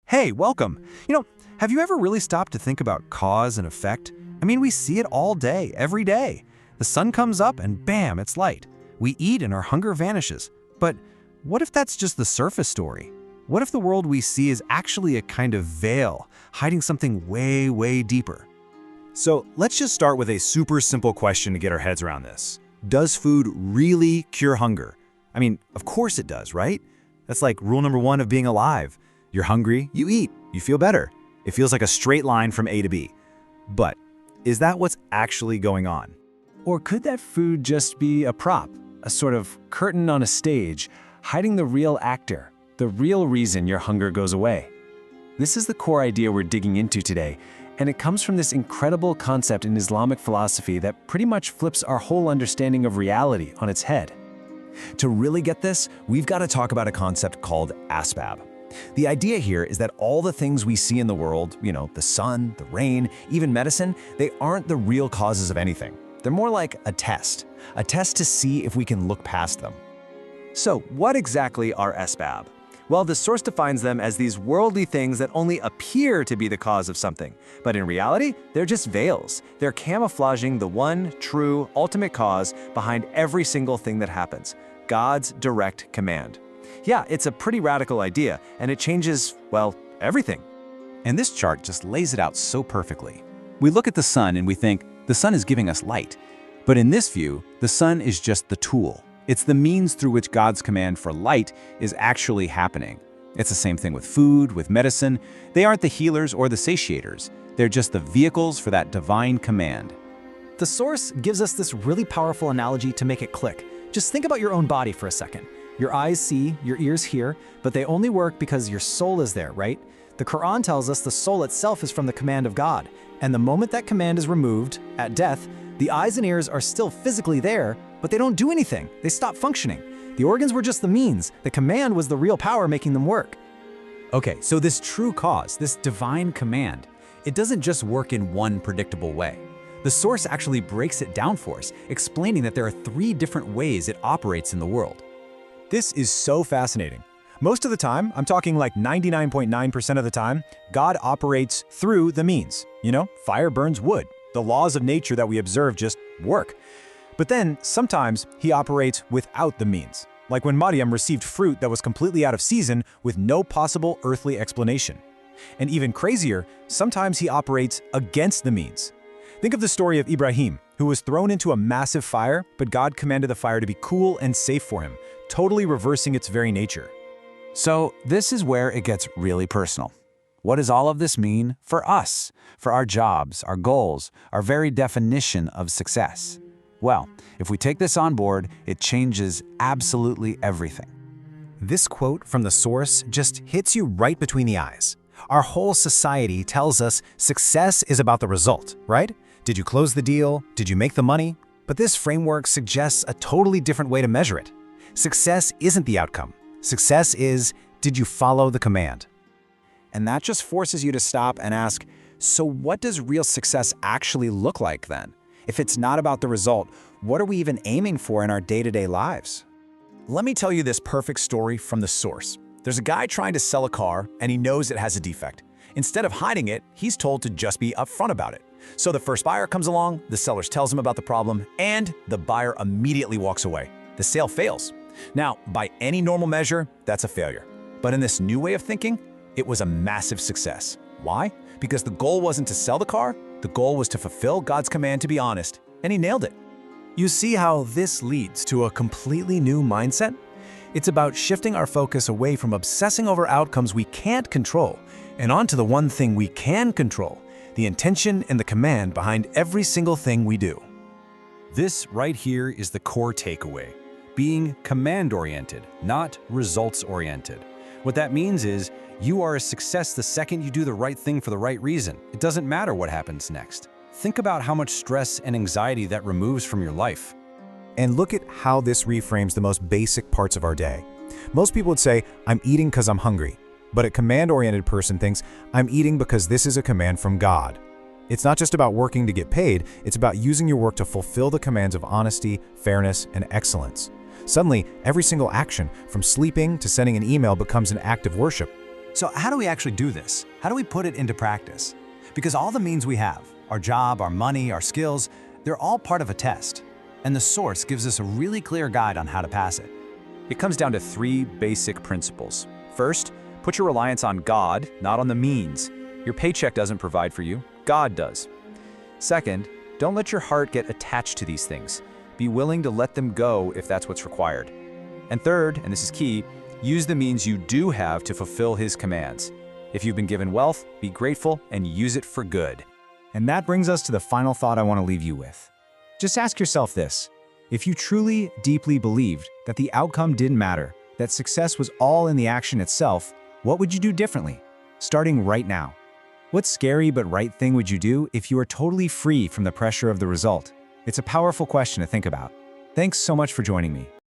Hey, welcome. Have you ever really stopped to think about cause and effect? I mean, we see it all day, every day. The sun comes up and bam, it's light. We eat and our hunger vanishes. But what if that's just the surface story? What if the world we see is actually a kind of veil, hiding something way, way deeper? So let's just start with a super simple question to get our heads around this. Does food really cure hunger? I mean, of course it does, right? That's like rule number one of being alive. You're hungry, you eat, you feel better. It feels like a straight line from A to B. But is that what's actually going on? Or could that food just be a prop, a sort of curtain on a stage, hiding the real actor, the real reason your hunger goes away? This is the core idea we're digging into today, and it comes from this incredible concept in Islamic philosophy that pretty much flips our whole understanding of reality on its head. To really get this, we've got to talk about a concept called asbab. The idea here is that all the things we see in the world, the sun, the rain, even medicine, they aren't the real causes of anything. They're more like a test to see if we can look past them. So what exactly are asbab? Well, the source defines them as these worldly things that only appear to be the cause of something. But in reality, they're just veils. They're camouflaging the one, true, ultimate cause behind every single thing that happens: God's direct command. Yeah, it's a pretty radical idea, and it changes, well, everything. And this chart just lays it out so perfectly. We look at the sun and we think, the sun is giving us light. But in this view, the sun is just the tool. It's the means through which God's command for light is actually happening. It's the same thing with food, with medicine. They aren't the healers or the satiators. They're just the vehicles for that divine command. The source gives us this really powerful analogy to make it click. Just think about your own body for a second. Your eyes see, your ears hear, but they only work because your soul is there, right? The Quran tells us the soul itself is from the command of God, and the moment that command is removed, at death, the eyes and ears are still physically there, but they don't do anything. They stop functioning. The organs were just the means. The command was the real power making them work. Okay, so this true cause, this divine command, it doesn't just work in one predictable way. The source actually breaks it down for us, explaining that there are 3 different ways it operates in the world. This is so fascinating. Most of the time, I'm talking like 99.9% of the time, God operates through the means. Fire burns wood. The laws of nature that we observe just work. But then, sometimes, he operates without the means. Like when Maryam received fruit that was completely out of season with no possible earthly explanation. And even crazier, sometimes he operates against the means. Think of the story of Ibrahim, who was thrown into a massive fire, but God commanded the fire to be cool and safe for him, totally reversing its very nature. So this is where it gets really personal. What does all of this mean for us, for our jobs, our goals, our very definition of success? Well, if we take this on board, it changes absolutely everything. This quote from the source just hits you right between the eyes. Our whole society tells us success is about the result, right? Did you close the deal? Did you make the money? But this framework suggests a totally different way to measure it. Success isn't the outcome. Success is, did you follow the command? And that just forces you to stop and ask, so what does real success actually look like then? If it's not about the result, what are we even aiming for in our day-to-day lives? Let me tell you this perfect story from the source. There's a guy trying to sell a car, and he knows it has a defect. Instead of hiding it, he's told to just be upfront about it. So the first buyer comes along, the seller tells him about the problem, and the buyer immediately walks away. The sale fails. Now, by any normal measure, that's a failure. But in this new way of thinking, it was a massive success. Why? Because the goal wasn't to sell the car, the goal was to fulfill God's command to be honest, and he nailed it. You see how this leads to a completely new mindset? It's about shifting our focus away from obsessing over outcomes we can't control and onto the one thing we can control, the intention and the command behind every single thing we do. This right here is the core takeaway: being command-oriented, not results-oriented. What that means is you are a success the second you do the right thing for the right reason. It doesn't matter what happens next. Think about how much stress and anxiety that removes from your life. And look at how this reframes the most basic parts of our day. Most people would say, I'm eating because I'm hungry. But a command-oriented person thinks, I'm eating because this is a command from God. It's not just about working to get paid, it's about using your work to fulfill the commands of honesty, fairness, and excellence. Suddenly, every single action, from sleeping to sending an email, becomes an act of worship. So how do we actually do this? How do we put it into practice? Because all the means we have, our job, our money, our skills, they're all part of a test. And the source gives us a really clear guide on how to pass it. It comes down to 3 basic principles. First, put your reliance on God, not on the means. Your paycheck doesn't provide for you, God does. Second, don't let your heart get attached to these things. Be willing to let them go if that's what's required. And third, and this is key, use the means you do have to fulfill His commands. If you've been given wealth, be grateful and use it for good. And that brings us to the final thought I want to leave you with. Just ask yourself this. If you truly, deeply believed that the outcome didn't matter, that success was all in the action itself, what would you do differently? Starting right now. What scary but right thing would you do if you were totally free from the pressure of the result? It's a powerful question to think about. Thanks so much for joining me.